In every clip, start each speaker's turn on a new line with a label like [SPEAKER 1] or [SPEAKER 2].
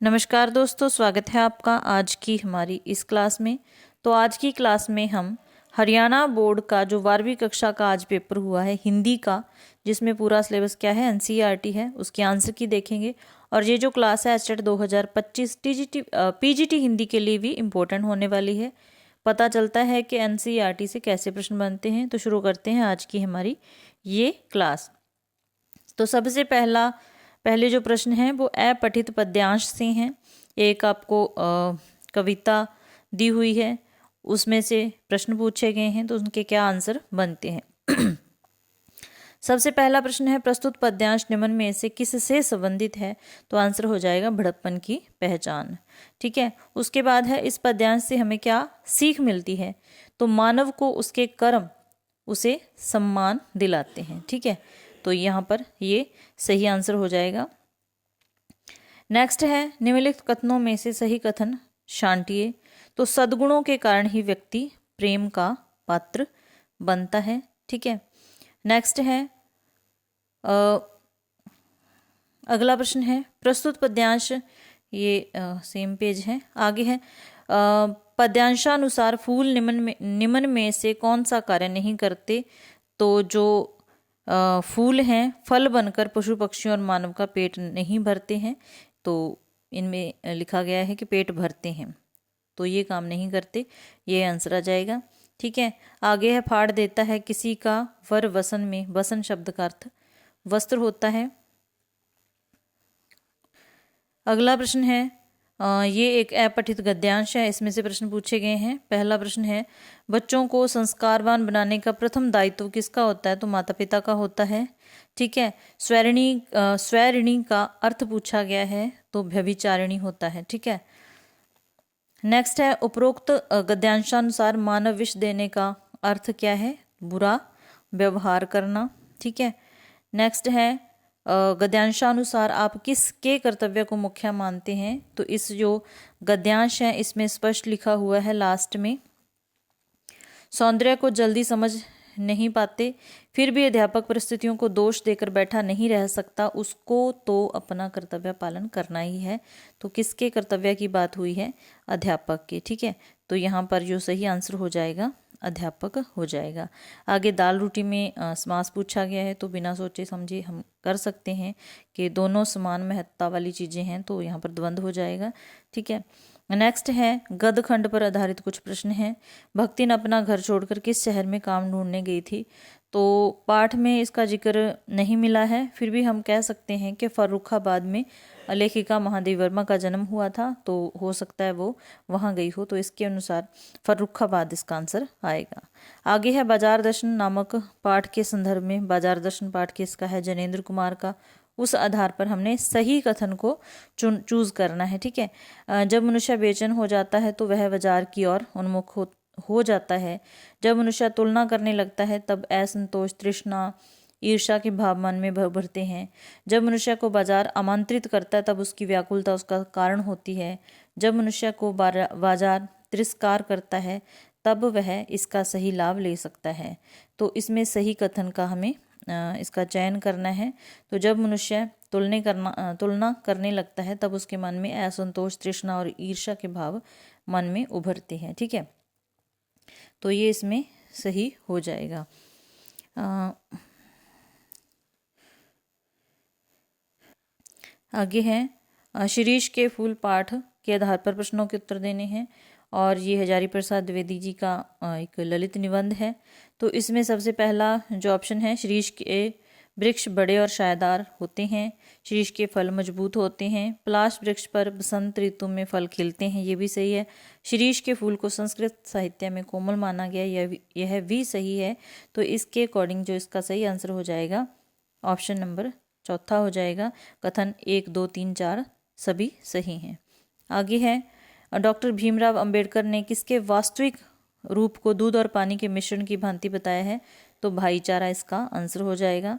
[SPEAKER 1] नमस्कार दोस्तों, स्वागत है आपका आज की हमारी इस क्लास में। तो आज की क्लास में हम हरियाणा बोर्ड का जो 12वीं कक्षा का आज पेपर हुआ है हिंदी का, जिसमें पूरा सिलेबस क्या है एनसीईआरटी है, उसके आंसर की देखेंगे। और ये जो क्लास है एचटेट 2025 टीजीटी पीजीटी हिंदी के लिए भी इम्पोर्टेंट होने वाली है। पता चलता है कि एनसीईआरटी से कैसे प्रश्न बनते हैं। तो शुरू करते हैं आज की हमारी ये क्लास। तो सबसे पहले जो प्रश्न हैं वो अपठित पद्यांश से हैं। एक आपको कविता दी हुई है, उसमें से प्रश्न पूछे गए हैं, तो उनके क्या आंसर बनते हैं। सबसे पहला प्रश्न है, प्रस्तुत पद्यांश निम्न में से किससे संबंधित है? तो आंसर हो जाएगा भड़प्पन की पहचान। ठीक है। उसके बाद है, इस पद्यांश से हमें क्या सीख मिलती है? तो मानव को उसके कर्म उसे सम्मान दिलाते हैं। ठीक है, तो यहाँ पर ये सही आंसर हो जाएगा। नेक्स्ट है, निम्नलिखित कथनों में से सही कथन छांटिए। तो सद्गुणों के कारण ही व्यक्ति प्रेम का पात्र बनता है। ठीक है। नेक्स्ट है, अगला प्रश्न है, प्रस्तुत पद्यांश, ये सेम पेज है, आगे है, पद्यांशानुसार फूल निम्न में से कौन सा कार्य नहीं करते? तो जो फूल हैं फल बनकर पशु पक्षियों और मानव का पेट नहीं भरते हैं। तो इनमें लिखा गया है कि पेट भरते हैं, तो ये काम नहीं करते, ये आंसर आ जाएगा। ठीक है। आगे है, फाड़ देता है किसी का वर वसन में, वसन शब्द का अर्थ वस्त्र होता है। अगला प्रश्न है, ये एक अपठित गद्यांश है, इसमें से प्रश्न पूछे गए हैं। पहला प्रश्न है, बच्चों को संस्कारवान बनाने का प्रथम दायित्व किसका होता है? तो माता पिता का होता है। ठीक है। स्वैरिणी का अर्थ पूछा गया है, तो व्यभिचारिणी होता है। ठीक है। नेक्स्ट है, उपरोक्त गद्यांशानुसार मानव विष देने का अर्थ क्या है? बुरा व्यवहार करना। ठीक है। नेक्स्ट है, गद्यांशानुसार आप किसके कर्तव्य को मुख्य मानते हैं? तो इस जो गद्यांश है इसमें स्पष्ट लिखा हुआ है लास्ट में, सौंदर्य को जल्दी समझ नहीं पाते, फिर भी अध्यापक परिस्थितियों को दोष देकर बैठा नहीं रह सकता, उसको तो अपना कर्तव्य पालन करना ही है। तो किसके कर्तव्य की बात हुई है? अध्यापक के। ठीक है, तो यहाँ पर जो सही आंसर हो जाएगा अध्यापक हो जाएगा। आगे दाल रोटी में समास पूछा गया है, तो बिना सोचे समझे हम कर सकते हैं कि दोनों समान महत्ता वाली चीज़ें हैं, तो यहाँ पर द्वंद्व हो जाएगा। ठीक है। नेक्स्ट है, गद खंड पर आधारित कुछ प्रश्न हैं। भक्ति ने अपना घर छोड़कर किस शहर में काम ढूंढने गई थी? तो पाठ में इसका जिक्र नहीं मिला है, फिर भी हम कह सकते हैं कि फर्रुखाबाद में लेखिका महादेवी वर्मा का जन्म हुआ था, तो हो सकता है वो वहाँ गई हो, तो इसके अनुसार फर्रुखाबाद इसका आंसर आएगा। आगे है, बाजार दर्शन नामक पाठ के संदर्भ में, बाजार दर्शन पाठ किसका है? जनेंद्र कुमार का। उस आधार पर हमने सही कथन को चूज करना है। ठीक है। जब मनुष्य बेचैन हो जाता है तो वह बाजार की ओर उन्मुख हो जाता है। जब मनुष्य तुलना करने लगता है तब असंतोष, तृष्णा, ईर्ष्या के भाव मन में भरते हैं। जब मनुष्य को बाजार आमंत्रित करता है तब उसकी व्याकुलता उसका कारण होती है। जब मनुष्य को बाजार तिरस्कार करता है तब वह इसका सही लाभ ले सकता है। तो इसमें सही कथन का हमें इसका चयन करना है। तो जब मनुष्य तुलना करने लगता है तब उसके मन में असंतोष, तृष्णा और ईर्ष्या के भाव मन में उभरते हैं। ठीक है, तो ये इसमें सही हो जाएगा। आगे है, शिरीष के फूल पाठ के आधार पर प्रश्नों के उत्तर देने हैं, और ये हजारी प्रसाद द्विवेदी जी का एक ललित निबंध है। तो इसमें सबसे पहला जो ऑप्शन है, शिरीष के वृक्ष बड़े और छायादार होते हैं, शिरीष के फल मजबूत होते हैं, पलाश वृक्ष पर बसंत ऋतु में फल खिलते हैं, ये भी सही है। शिरीष के फूल को संस्कृत साहित्य में कोमल माना गया, यह भी सही है। तो इसके अकॉर्डिंग जो इसका सही आंसर हो जाएगा ऑप्शन नंबर चौथा हो जाएगा। कथन 1, 2, 3, 4 सभी सही हैं। आगे है, डॉक्टर भीमराव अंबेडकर ने किसके वास्तविक रूप को दूध और पानी के मिश्रण की भांति बताया है? तो भाईचारा इसका आंसर हो जाएगा।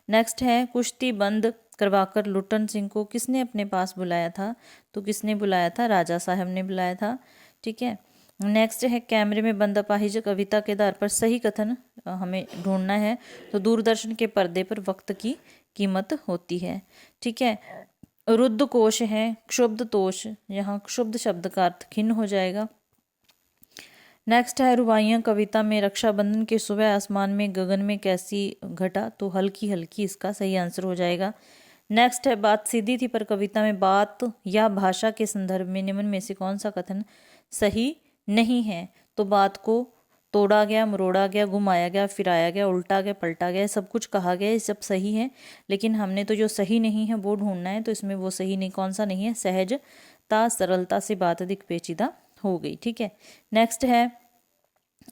[SPEAKER 1] नेक्स्ट है, कुश्ती बंद करवाकर लुट्टन सिंह को किसने अपने पास बुलाया था? तो किसने बुलाया था? राजा साहब ने बुलाया था। ठीक है। नेक्स्ट है, कैमरे में बंद अपाहिज कविता के आधार पर सही कथन हमें ढूंढना है। तो दूरदर्शन के पर्दे पर वक्त की कीमत होती है। ठीक है। रुद्ध कोश है, क्षुब्ध तोष, यहाँ क्षुब्ध शब्द का अर्थ खिन्न हो जाएगा। नेक्स्ट है रुबाइयाँ कविता में रक्षाबंधन के सुबह आसमान में गगन में कैसी घटा, तो हल्की हल्की इसका सही आंसर हो जाएगा। नेक्स्ट है बात सीधी थी पर कविता में बात या भाषा के संदर्भ में निम्न में से कौन सा कथन सही नहीं है, तो बात को तोड़ा गया, मरोड़ा गया, घुमाया गया, फिराया गया, उल्टा गया, पलटा गया, सब कुछ कहा गया, ये सब सही है, लेकिन हमने तो जो सही नहीं है वो ढूंढना है, तो इसमें वो सही नहीं कौन सा नहीं है, सहजता सरलता से बात अधिक पेचीदा हो गई। ठीक है। नेक्स्ट है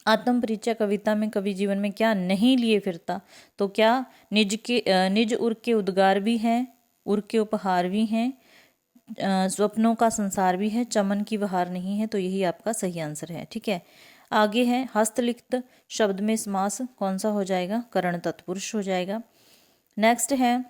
[SPEAKER 1] आत्म परिचय कविता में कवि जीवन में क्या नहीं लिए फिरता, तो क्या निज उर के उद्गार भी हैं, उर के उपहार भी हैं, स्वप्नों का संसार भी है, चमन की बहार नहीं है, तो यही आपका सही आंसर है। ठीक है। आगे है हस्तलिखित शब्द में समास कौन सा हो जाएगा, करण तत्पुरुष हो जाएगा। नेक्स्ट है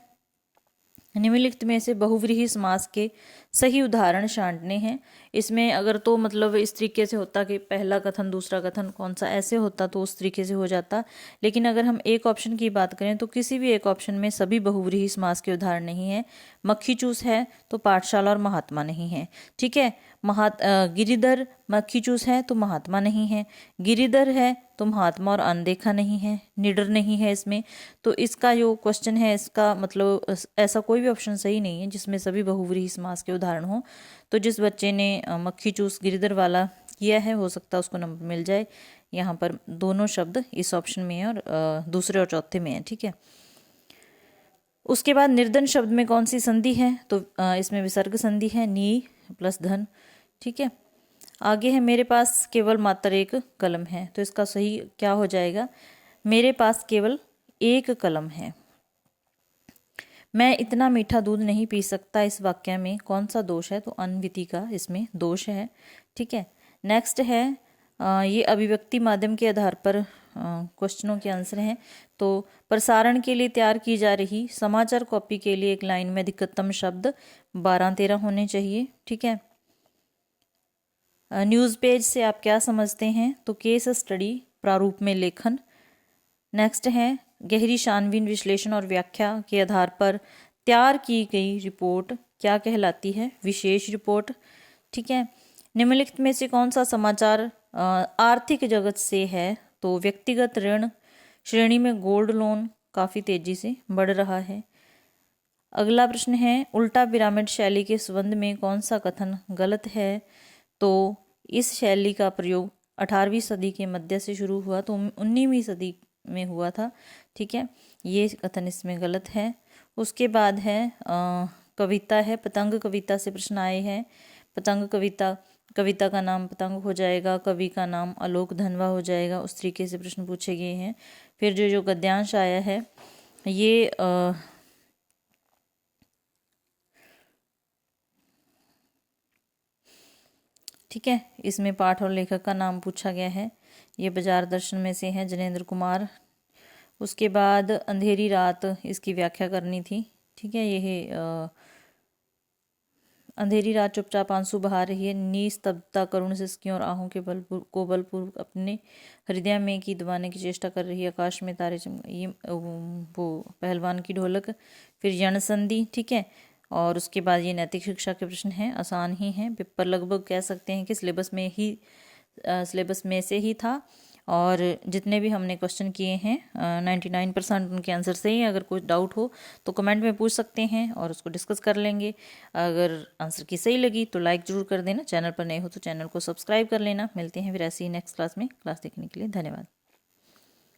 [SPEAKER 1] निम्नलिखित में से बहुव्रीहि समास के सही उदाहरण छांटने हैं। इसमें अगर तो मतलब इस तरीके से होता कि पहला कथन दूसरा कथन कौन सा ऐसे होता तो उस तरीके से हो जाता, लेकिन अगर हम एक ऑप्शन की बात करें तो किसी भी एक ऑप्शन में सभी बहुव्रीहि समास के उदाहरण नहीं है। मक्खी चूस है तो पाठशाला और महात्मा नहीं है। ठीक है। गिरिधर मक्खी चूस है तो महात्मा नहीं है, गिरिधर है तो महात्मा और अनदेखा नहीं है, निडर नहीं है इसमें, तो इसका जो क्वेश्चन है इसका मतलब ऐसा कोई भी ऑप्शन सही नहीं है जिसमें सभी बहुव्रीहि समास के उदाहरण हो। तो जिस बच्चे ने मक्खी चूस गिरिधर वाला किया है हो सकता है उसको नंबर मिल जाए। यहाँ पर दोनों शब्द इस ऑप्शन में है और दूसरे और चौथे में है। ठीक है। उसके बाद निर्धन शब्द में कौन सी संधि है, तो इसमें विसर्ग संधि है, नी प्लस धन। ठीक है। आगे है मेरे पास केवल मात्र एक कलम है, तो इसका सही क्या हो जाएगा, मेरे पास केवल एक कलम है। मैं इतना मीठा दूध नहीं पी सकता, इस वाक्य में कौन सा दोष है, तो अन्विति का इसमें दोष है। ठीक है। नेक्स्ट है ये अभिव्यक्ति माध्यम के आधार पर क्वेश्चनों के आंसर हैं। तो प्रसारण के लिए तैयार की जा रही समाचार कॉपी के लिए एक लाइन में अधिकतम शब्द 12-13 होने चाहिए। ठीक है। न्यूज़ पेज से आप क्या समझते हैं, तो केस स्टडी प्रारूप में लेखन। नेक्स्ट है गहरी छानबीन विश्लेषण और व्याख्या के आधार पर तैयार की गई रिपोर्ट क्या कहलाती है, विशेष रिपोर्ट। ठीक है। निम्नलिखित में से कौन सा समाचार आर्थिक जगत से है, तो व्यक्तिगत ऋण श्रेणी में गोल्ड लोन काफ़ी तेजी से बढ़ रहा है। अगला प्रश्न है उल्टा पिरामिड शैली के संबंध में कौन सा कथन गलत है, तो इस शैली का प्रयोग 18वीं सदी के मध्य से शुरू हुआ तो 19वीं सदी में हुआ था। ठीक है। ये कथन इसमें गलत है। उसके बाद है कविता है, पतंग कविता से प्रश्न आए हैं। पतंग कविता का नाम पतंग हो जाएगा, कवि का नाम आलोक धनवा हो जाएगा, उस तरीके से प्रश्न पूछे गए हैं। फिर जो गद्यांश आया है ये ठीक है, इसमें पाठ और लेखक का नाम पूछा गया है। ये बाजार दर्शन में से है, जनेंद्र कुमार। उसके बाद अंधेरी रात इसकी व्याख्या करनी थी। ठीक है। यह अंधेरी रात चुपचाप आंसू बहा रही है, निस्तब्धता करुण सिसकियों और आहों के बलपूर्वक अपने हृदय में की दबाने की चेष्टा कर रही है, आकाश में तारे ये वो पहलवान की ढोलक। फिर यण संधि। ठीक है। और उसके बाद ये नैतिक शिक्षा के प्रश्न हैं, आसान ही हैं, पेपर लगभग कह सकते हैं कि सिलेबस में से ही था। और जितने भी हमने क्वेश्चन किए हैं 99% उनके आंसर सही हैं। अगर कुछ डाउट हो तो कमेंट में पूछ सकते हैं और उसको डिस्कस कर लेंगे। अगर आंसर की सही लगी तो लाइक ज़रूर कर देना, चैनल पर नए हो तो चैनल को सब्सक्राइब कर लेना। मिलते हैं फिर ऐसे ही नेक्स्ट क्लास में। क्लास देखने के लिए धन्यवाद।